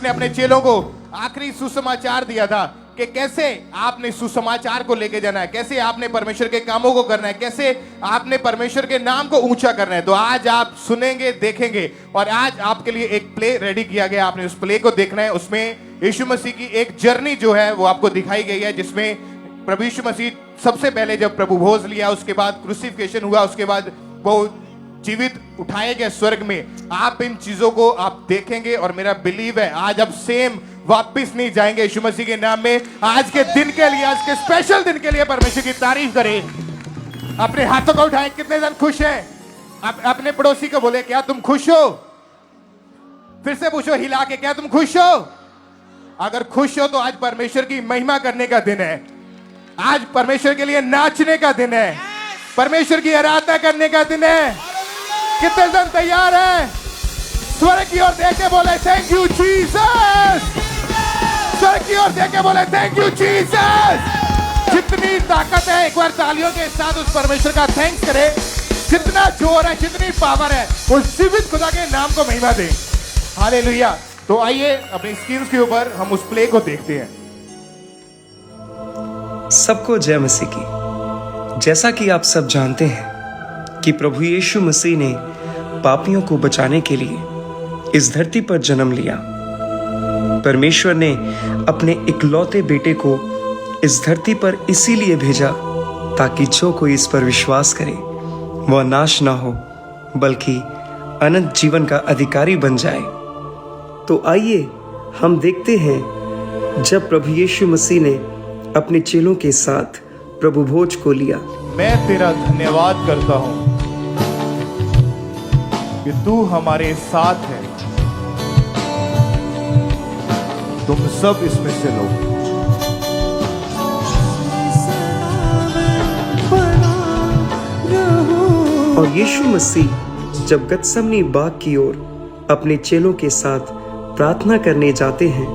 ने अपने चेलों को आखिरी सुसमाचार दिया था कि कैसे आपने सुसमाचार को लेके जाना है, कैसे आपने परमेश्वर के कामों को करना है, कैसे आपने परमेश्वर के नाम को ऊंचा करना है। तो आज आप सुनेंगे, देखेंगे, और आज आपके लिए एक प्ले रेडी किया गया, आपने उस प्ले को देखना है। उसमें यीशु मसीह की एक जर्नी जो है वो आपको दिखाई गई है, जिसमें प्रभु यीशु मसीह सबसे पहले जब प्रभु भोज लिया, उसके बाद क्रूसिफिकेशन हुआ, उसके बाद वो जीवित उठाए गए स्वर्ग में। आप इन चीजों को आप देखेंगे और मेरा बिलीव है आज आप सेम वापस नहीं जाएंगे यीशु मसीह के नाम में। आज के दिन के लिए, आज के स्पेशल दिन के लिए परमेश्वर की तारीफ करें। अपने हाथों को उठाएं। कितने जन खुश हैं? अपने पड़ोसी को बोले, क्या तुम खुश हो? फिर से पूछो हिला के, क्या तुम खुश हो? अगर खुश हो तो आज परमेश्वर की महिमा करने का दिन है, आज परमेश्वर के लिए नाचने का दिन है, परमेश्वर की आराधना करने का दिन है। कितने जन तैयार हैं? स्वर्ग की ओर देख के बोले थैंक यू जीसस। स्वर्ग की ओर देख के बोले थैंक यू जीसस। जितनी ताकत है एक बार तालियों के साथ उस परमेश्वर का थैंक्स करें। जितना जोर है, जितनी पावर है, उस जीवित खुदा के नाम को महिमा दें। हालेलुया। तो आइए अपनी स्क्रीन के ऊपर हम उस प्ले को देखते हैं। सबको जय मसीह की। जैसा कि आप सब जानते हैं कि प्रभु यीशु मसीह ने पापियों को बचाने के लिए इस धरती पर जन्म लिया। परमेश्वर ने अपने इकलौते बेटे को इस धरती पर इसीलिए भेजा ताकि जो कोई इस पर विश्वास करे वह नाश ना हो बल्कि अनंत जीवन का अधिकारी बन जाए। तो आइए हम देखते हैं जब प्रभु यीशु मसीह ने अपने चेलों के साथ प्रभु भोज को लिया। मैं तेरा धन्यवाद करता हूं कि तू हमारे साथ है। तुम सब इसमें से लो। और यीशु मसीह जब गतसमनी बाग की ओर अपने चेलों के साथ प्रार्थना करने जाते हैं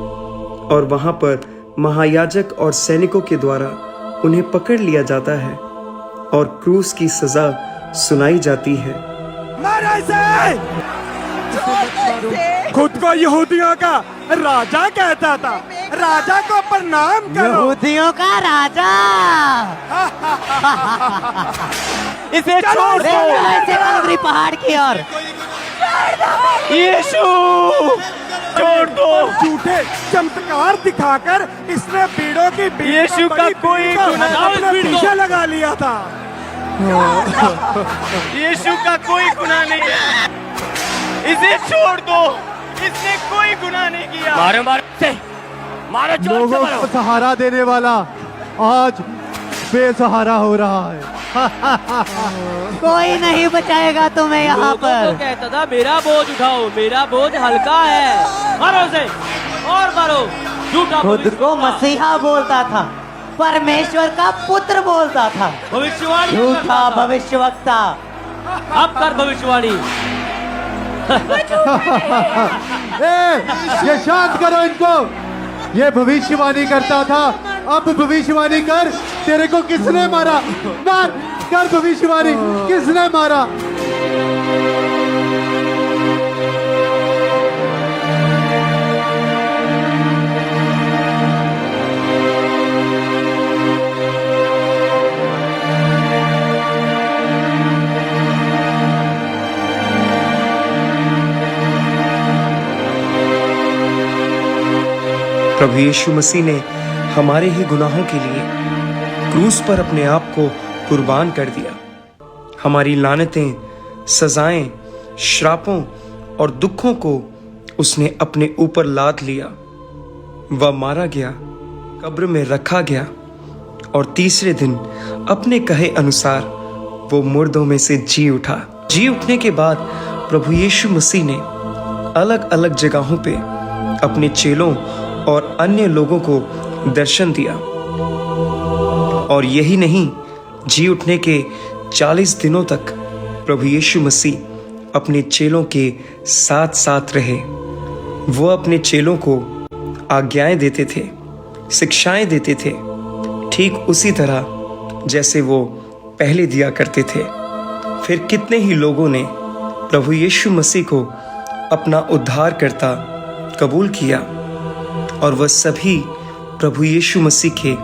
और वहां पर महायाजक और सैनिकों के द्वारा उन्हें पकड़ लिया जाता है और क्रूस की सजा सुनाई जाती है। खुद को यहूदियों का राजा कहता था। राजा को प्रणाम करो। यहूदियों का राजा। इसे छोड़ दो। कलवरी पहाड़ की ओर। यीशु छोड़ दो। झूठे चमत्कार दिखाकर इसने पीड़ों की यीशु का कोई गुनाह अपने पीछे लगा लिया था। यीशु का कोई गुनाह नहीं है। इसे छोड़ दो। इसने कोई गुनाह नहीं किया। मारो मारो लोगों को सहारा देने वाला आज बेसहारा हो रहा है। कोई नहीं बचाएगा तुम्हें यहाँ पर। कहता था मेरा बोझ उठाओ, मेरा बोझ हल्का है। मारो से और मारो। झूठा खुद को मसीहा बोलता था, परमेश्वर का पुत्र बोलता था। भविष्यवाणी झूठा भविष्यवक्ता। अब कर भविष्यवाणी। ये शांत करो इनको। ये भविष्यवाणी करता था, अब भविष्यवाणी कर। तेरे को किसने मारा? मार कर भविष्यवाणी। किसने मारा? प्रभु यीशु मसीह ने हमारे ही गुनाहों के लिए क्रूस पर अपने आप को कुर्बान कर दिया। हमारी लानतें, सजाएं, श्रापों और दुखों को उसने अपने ऊपर लाद लिया। वह मारा गया, कब्र में रखा गया और तीसरे दिन अपने कहे अनुसार वो मुर्दों में से जी उठा। जी उठने के बाद प्रभु यीशु मसीह ने अलग अलग जगहों पे अपने चेलों और अन्य लोगों को दर्शन दिया। और यही नहीं, जी उठने के 40 दिनों तक प्रभु यीशु मसीह अपने चेलों के साथ साथ रहे। वो अपने चेलों को आज्ञाएं देते थे, शिक्षाएं देते थे, ठीक उसी तरह जैसे वो पहले दिया करते थे। फिर कितने ही लोगों ने प्रभु यीशु मसीह को अपना उद्धारकर्ता कबूल किया और वह सभी प्रभु यीशु मसीह के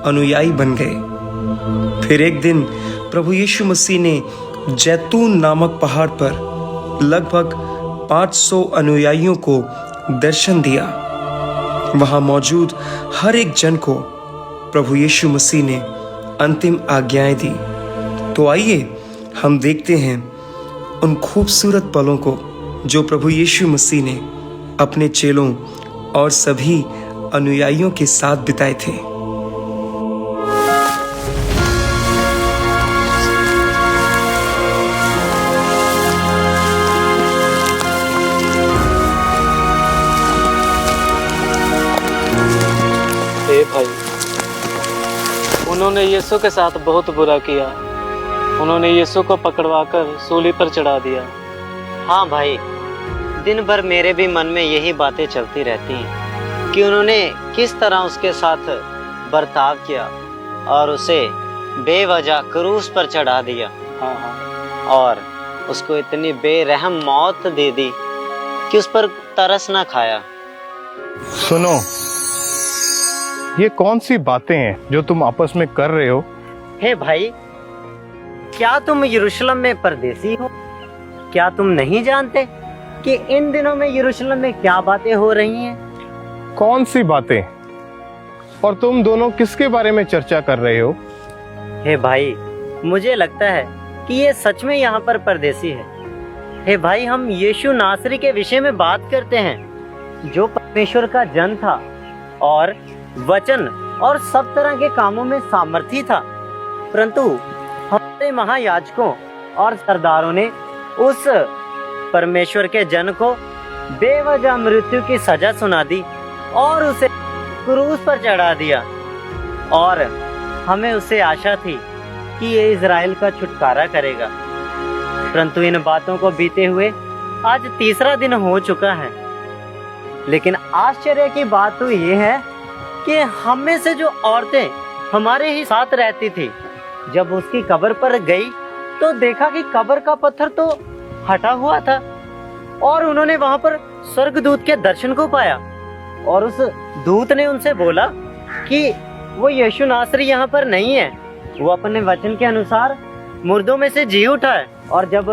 अनुयायी बन गए। फिर एक दिन प्रभु यीशु मसीह ने जैतून नामक पहाड़ पर लगभग 500 अनुयायियों को दर्शन दिया। वहां मौजूद हर एक जन को प्रभु यीशु मसीह ने अंतिम आज्ञाएं दी। तो आइए हम देखते हैं उन खूबसूरत पलों को जो प्रभु यीशु मसीह ने अपने चेलों और सभी अनुयायियों के साथ बिताए थे। हे भाई, उन्होंने यीशु के साथ बहुत बुरा किया। उन्होंने यीशु को पकड़वाकर सूली पर चढ़ा दिया। हाँ भाई, दिन भर मेरे भी मन में यही बातें चलती रहती हैं कि उन्होंने किस तरह उसके साथ बर्ताव किया और उसे बेवजह क्रूस पर चढ़ा दिया। और उसको इतनी बेरहम मौत दे दी कि उस पर तरस ना खाया। सुनो, ये कौन सी बातें हैं जो तुम आपस में कर रहे हो? हे भाई, क्या तुम यरूशलेम में परदेसी हो? क्या तुम नहीं जानते कि इन दिनों में यरूशलेम में क्या बातें हो रही हैं? कौन सी बातें? और तुम दोनों किसके बारे में चर्चा कर रहे हो? हे भाई, मुझे लगता है कि ये सच में यहाँ पर परदेसी है। हे भाई, हम यीशु नासरी के विषय में बात करते हैं, जो परमेश्वर का जन था और वचन और सब तरह के कामों में सामर्थी था। परंतु हमारे महायाजकों और सरदारों ने उस परमेश्वर के जन को बेवजह मृत्यु की सजा सुना दी और उसे क्रूस पर चढ़ा दिया। और हमें उससे आशा थी कि ये इज़राइल का छुटकारा करेगा। परंतु इन बातों को बीते हुए आज तीसरा दिन हो चुका है। लेकिन आश्चर्य की बात तो ये है कि हम में से जो औरतें हमारे ही साथ रहती थी, जब उसकी कब्र पर गई तो देखा कि कब्र का पत्थर तो हटा हुआ था और उन्होंने वहां पर स्वर्गदूत के दर्शन को पाया। और उस दूत ने उनसे बोला कि वो यीशु नासरी यहाँ पर नहीं है, वो अपने वचन के अनुसार मुर्दों में से जी उठा है। और जब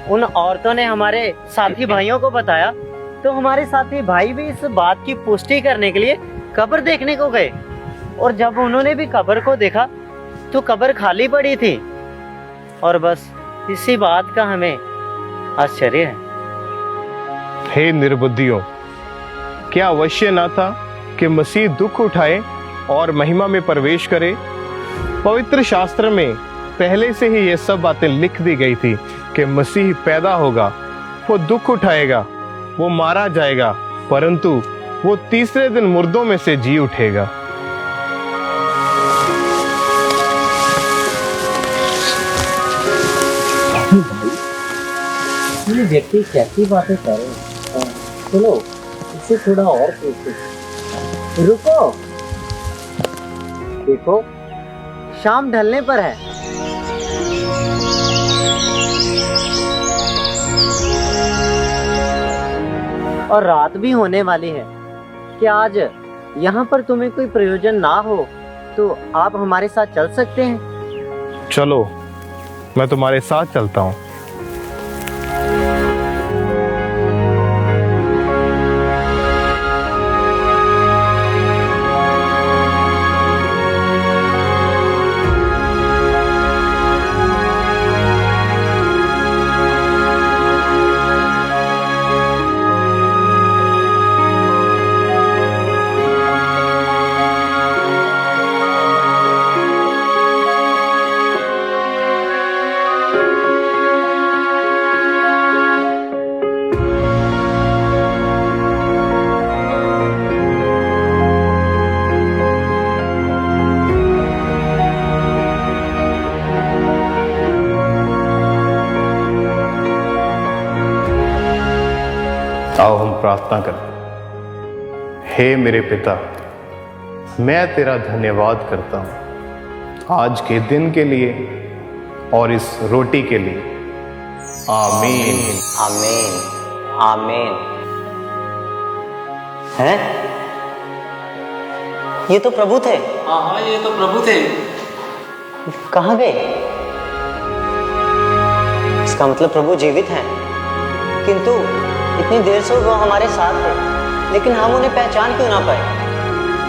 उन औरतों ने हमारे साथी भाइयों को बताया तो हमारे साथी भाई भी इस बात की पुष्टि करने के लिए कब्र देखने को गए। और जब उन्होंने भी कब्र को देखा तो कब्र खाली पड़ी थी। और बस इसी बात का हमें आश्चर्य है। हे निर्बुद्धियों, क्या अवश्य ना था कि मसीह दुख उठाए और महिमा में प्रवेश करे? पवित्र शास्त्र में पहले से ही ये सब बातें लिख दी गई थी कि मसीह पैदा होगा, वो दुख उठाएगा, वो मारा जाएगा, परंतु वो तीसरे दिन मुर्दों में से जी उठेगा। ये व्यक्ति कैसी बातें कर रहे हैं? चलो इससे थोड़ा और पूछो। रुको, देखो शाम ढलने पर है। और रात भी होने वाली है। क्या आज यहाँ पर तुम्हें कोई प्रयोजन ना हो तो आप हमारे साथ चल सकते हैं? चलो, मैं तुम्हारे साथ चलता हूँ। आओ हम प्रार्थना करें। हे मेरे पिता, मैं तेरा धन्यवाद करता हूँ आज के दिन के लिए और इस रोटी के लिए। आमीन। आमीन। आमीन। हैं? ये तो प्रभु थे। हाँ हाँ, ये तो प्रभु थे। कहाँ गए? इसका मतलब प्रभु जीवित हैं, किंतु इतनी देर से वो हमारे साथ थे, लेकिन हम उन्हें पहचान क्यों ना पाए?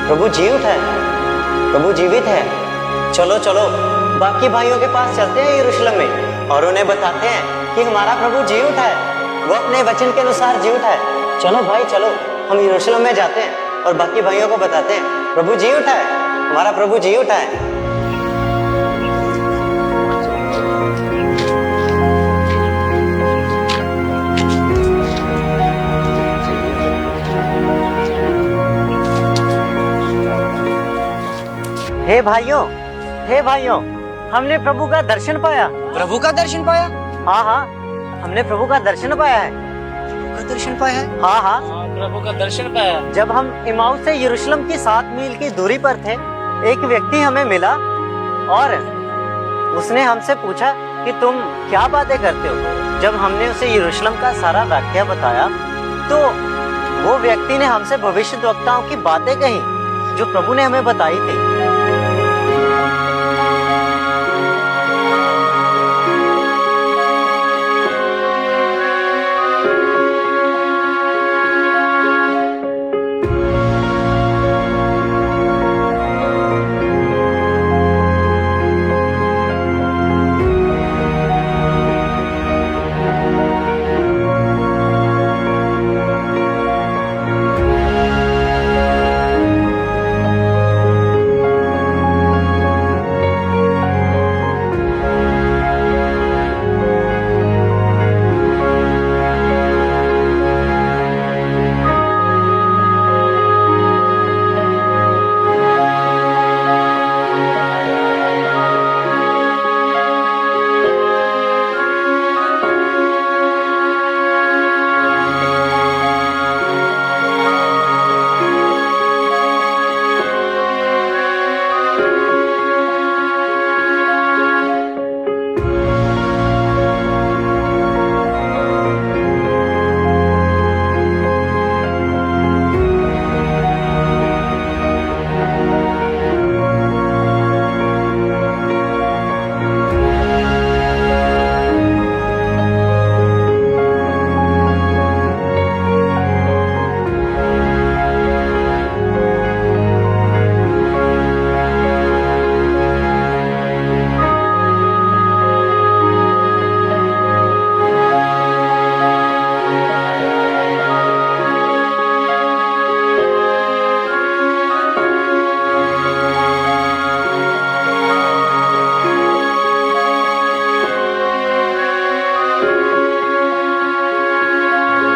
प्रभु जी उठा है, प्रभु जीवित है। चलो चलो बाकी भाइयों के पास चलते हैं यरूशलेम में और उन्हें बताते हैं कि हमारा प्रभु जी उठा है, वो अपने वचन के अनुसार जी उठा है। चलो भाई चलो, हम यरूशलेम में जाते हैं और बाकी भाइयों को बताते हैं प्रभु जी उठा है, हमारा प्रभु जी उठा है। हे भाइयों, हमने प्रभु का दर्शन पाया। प्रभु का दर्शन पाया? हाँ हाँ, हमने प्रभु का दर्शन पाया है। प्रभु का दर्शन पाया है? हाँ हाँ, प्रभु का दर्शन पाया। जब हम इमाउस से यरूशलेम की 7 मील की दूरी पर थे, एक व्यक्ति हमें मिला और उसने हमसे पूछा कि तुम क्या बातें करते हो। जब हमने उसे यरूशलेम का सारा वाक्य बताया तो वो व्यक्ति ने हमसे भविष्यद्वक्ताओं की बातें कही जो प्रभु ने हमें बताई थी।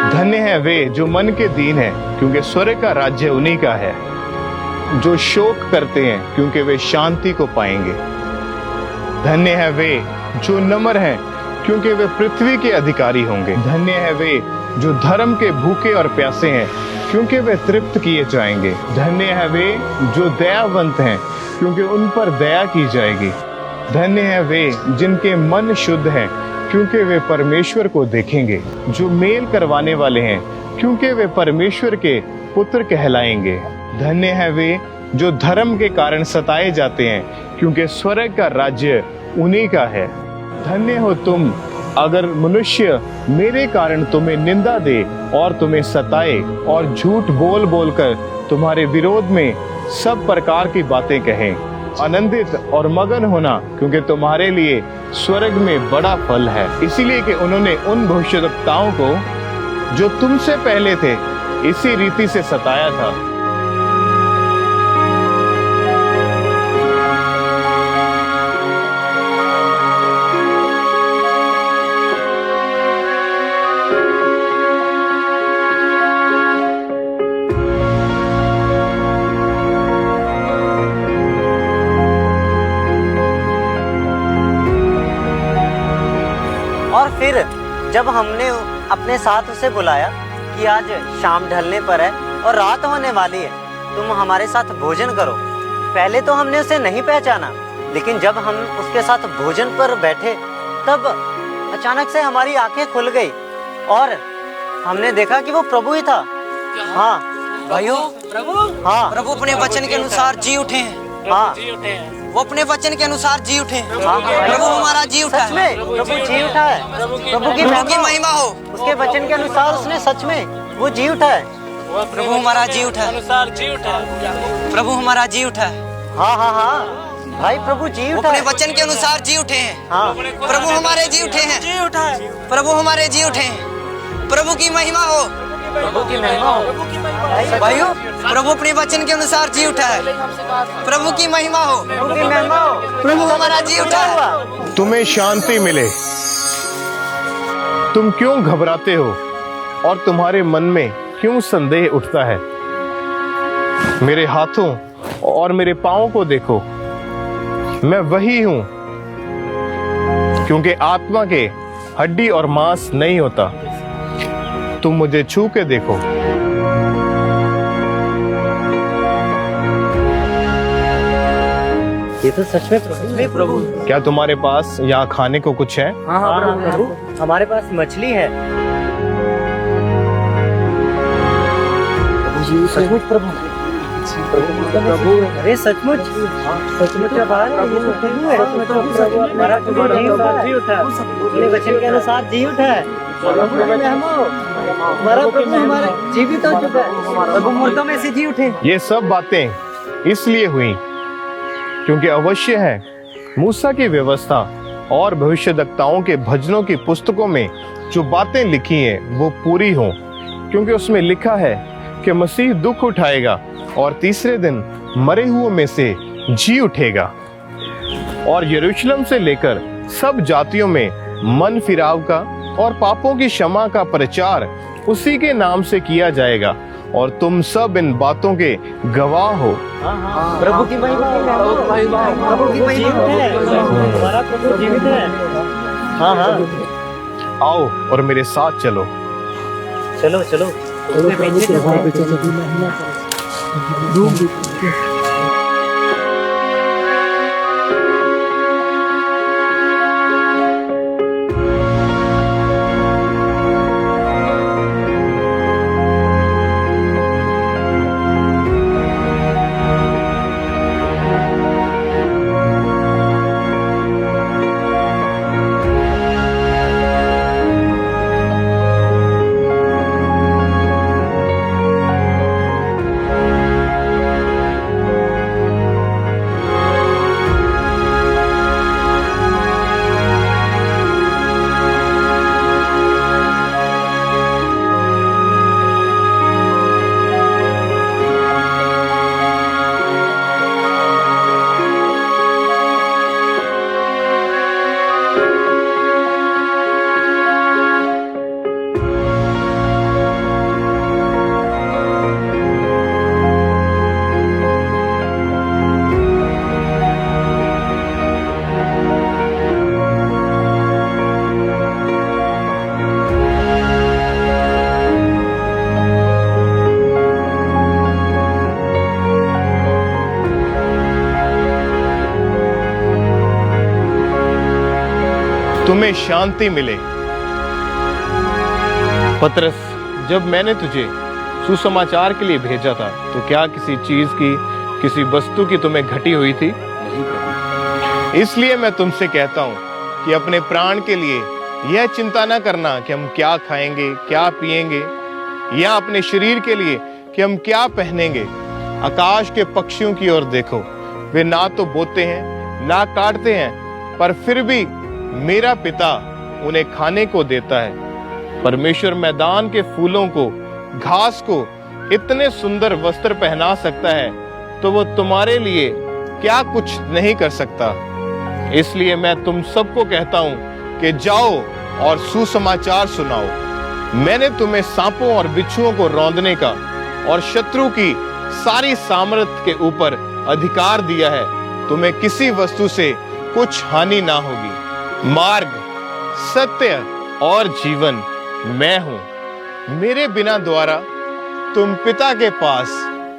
धन्य है वे जो मन के दीन है, क्योंकि स्वर्ग का राज्य उन्हीं का है। जो शोक करते हैं, क्योंकि वे शांति को पाएंगे। धन्य है वे जो नम्र हैं, क्योंकि वे पृथ्वी के अधिकारी होंगे। धन्य है वे जो धर्म के भूखे और प्यासे हैं, क्योंकि वे तृप्त किए जाएंगे। धन्य है वे जो दयावंत हैं, क्योंकि उन पर दया की जाएगी। धन्य है वे जिनके मन शुद्ध हैं, क्योंकि वे परमेश्वर को देखेंगे। जो मेल करवाने वाले हैं, क्योंकि वे परमेश्वर के पुत्र कहलाएंगे। धन्य है वे जो धर्म के कारण सताए जाते हैं, क्योंकि स्वर्ग का राज्य उन्हीं का है। धन्य हो तुम अगर मनुष्य मेरे कारण तुम्हें निंदा दे और तुम्हें सताए और झूठ बोल बोल कर तुम्हारे विरोध में सब प्रकार की बातें कहें। आनंदित और मगन होना, क्योंकि तुम्हारे लिए स्वर्ग में बड़ा फल है। इसीलिए कि उन्होंने उन भविष्यद्वक्ताओं को जो तुमसे पहले थे इसी रीति से सताया था। और फिर जब हमने अपने साथ उसे बुलाया कि आज शाम ढलने पर है और रात होने वाली है, तुम हमारे साथ भोजन करो। पहले तो हमने उसे नहीं पहचाना, लेकिन जब हम उसके साथ भोजन पर बैठे तब अचानक से हमारी आंखें खुल गई और हमने देखा कि वो प्रभु ही था। हाँ, भाइयों, हाँ प्रभु अपने वचन के अनुसार जी उठे हैं। हाँ वो अपने वचन के अनुसार जी उठे हैं। हाँ। प्रभु हमारा जी उठा सच है। में प्रभु जी उठा है। प्रभु की महिमा हो। उसके वचन के अनुसार उसने सच में वो जी उठा है। प्रभु हमारा जी उठा है। प्रभु हमारा जी उठा है। हाँ हाँ हाँ भाई, प्रभु जी वो उठा अपने है। वचन के अनुसार जी उठे हैं। हाँ प्रभु हमारे जी उठे हैं। जी उठा है। प्रभु हमारे जी उठे हैं। प्रभु की महिमा हो। प्रभु की महिमा हो। भाइयों, प्रभु अपने वचन के अनुसार जी उठा है। प्रभु की महिमा हो। प्रभु की महिमा हो। प्रभु हमारा जी उठा है। तुम्हें शांति मिले। तुम क्यों घबराते हो और तुम्हारे मन में क्यों संदेह उठता है? मेरे हाथों और मेरे पांवों को देखो, मैं वही हूं। क्योंकि आत्मा के हड्डी और मांस नहीं होता। तुम मुझे छू के देखो। ये तो सच में प्रभु। क्या तुम्हारे पास यहाँ खाने को कुछ है? हाँ प्रभु, हमारे पास मछली है। सचमुच प्रभु। प्रभु अरे सचमुच सचमुच का बात है। ये तो प्रभु है। प्रभु हमारा जी उठा है। अपने वचन के अनुसार जी उठा है। हमारा प्रभु हमारे जीवित हो चुका है। प्रभु मुर्दों में से जी उठे। ये सब बातें इसलिए हुई क्योंकि अवश्य है मूसा की व्यवस्था और भविष्यद्वक्ताओं के भजनों की पुस्तकों में जो बातें लिखी हैं वो पूरी हों। क्योंकि उसमें लिखा है कि मसीह दुख उठाएगा और तीसरे दिन मरे हुओं में से जी उठेगा और यरूशलेम से लेकर सब जातियों में मन फिराव का और पापों की क्षमा का प्रचार उसी के नाम से किया जाएगा और तुम सब इन बातों के गवाह हो। प्रभु की महिमा हो। प्रभु की महिमा है। हमारा प्रभु जीवित है। हाँ हाँ आओ और मेरे साथ चलो। चलो चलो। तुम्हें शांति मिले। पतरस, जब मैंने तुझे सुसमाचार के लिए भेजा था तो क्या किसी चीज की, किसी वस्तु की तुम्हें घटी हुई थी? इसलिए मैं तुमसे कहता हूं कि अपने प्राण के लिए यह चिंता न करना कि हम क्या खाएंगे, क्या पिएंगे, या अपने शरीर के लिए कि हम क्या पहनेंगे। आकाश के पक्षियों की ओर देखो, वे ना तो बोते हैं ना काटते हैं, पर फिर भी मेरा पिता उन्हें खाने को देता है। परमेश्वर मैदान के फूलों को, घास को इतने सुंदर वस्त्र पहना सकता है तो वो तुम्हारे लिए क्या कुछ नहीं कर सकता। इसलिए मैं तुम सबको कहता हूं कि जाओ और सुसमाचार सुनाओ। मैंने तुम्हें सांपों और बिच्छुओं को रौंदने का और शत्रु की सारी सामर्थ के ऊपर अधिकार दिया है। तुम्हें किसी वस्तु से कुछ हानि ना होगी। मार्ग, सत्य और जीवन मैं हूं। मेरे बिना द्वारा तुम पिता के पास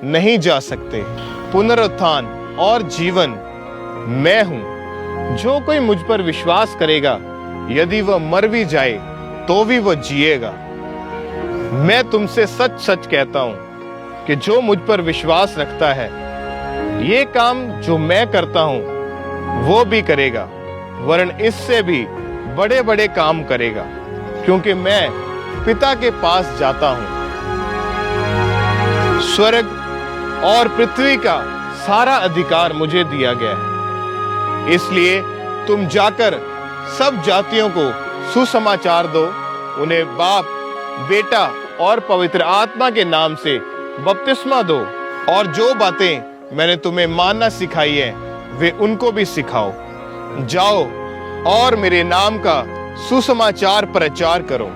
नहीं जा सकते। पुनरुत्थान और जीवन मैं हूं। जो कोई मुझ पर विश्वास करेगा, यदि वह मर भी जाए तो भी वह जिएगा। मैं तुमसे सच सच कहता हूं कि जो मुझ पर विश्वास रखता है ये काम जो मैं करता हूं वो भी करेगा, वरन इससे भी बड़े बड़े काम करेगा, क्योंकि मैं पिता के पास जाता हूं। स्वर्ग और पृथ्वी का सारा अधिकार मुझे दिया गया है, इसलिए तुम जाकर सब जातियों को सुसमाचार दो, उन्हें बाप, बेटा और पवित्र आत्मा के नाम से बपतिस्मा दो, और जो बातें मैंने तुम्हें मानना सिखाई है वे उनको भी सिखाओ। जाओ और मेरे नाम का सुसमाचार प्रचार करो।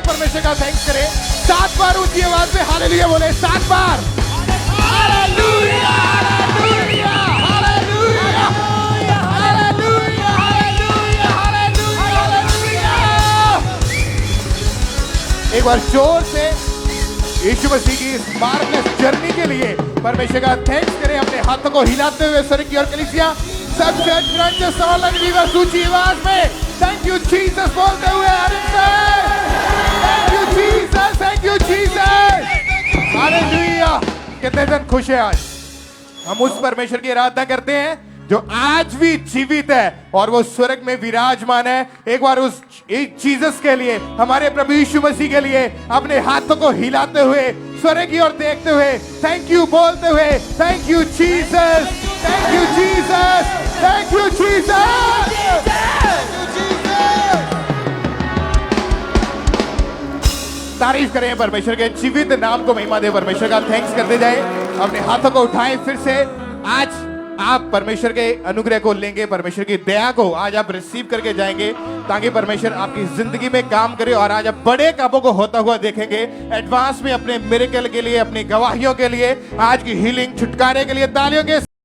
परमेश्वर का थैंक्स करें 7 बार ऊंची आवाज में हालेलुया बोले 7 बार। Hallelujah hallelujah hallelujah hallelujah hallelujah hallelujah. एक बार जोर से यीशु मसीह की इस मार्गलेस जर्नी के लिए परमेश्वर का थैंक्स करें, अपने हाथों को हिलाते हुए स्वर्ग की ओर कलीसिया सब चर्च ब्रांचेस सवाल जीवस ऊंची आवाज में थैंक यू जीसस बोलते हुए थैंक यू जीसस हालेलुया। कितने दिन खुश है आज हम उस परमेश्वर की आराधना करते हैं जो आज भी जीवित है और वो स्वर्ग में विराजमान है। एक बार उस जीसस के लिए, हमारे प्रभु यीशु मसीह के लिए अपने हाथों को हिलाते हुए स्वर्ग की ओर देखते हुए थैंक यू बोलते हुए thank you Jesus, thank you Jesus, thank you Jesus. तारीफ करें परमेश्वर के जीवित नाम को महिमा दे, परमेश्वर का थैंक्स करते जाए। अपने हाथों को उठाएं फिर से। आज आप परमेश्वर के अनुग्रह को लेंगे, परमेश्वर की दया को आज आप रिसीव करके जाएंगे ताकि परमेश्वर आपकी जिंदगी में काम करे और आज आप बड़े कामों को होता हुआ देखेंगे। एडवांस में अपने मिरेकल के लिए, अपनी गवाहियों के लिए, आज की हीलिंग, छुटकारे के लिए तालियों के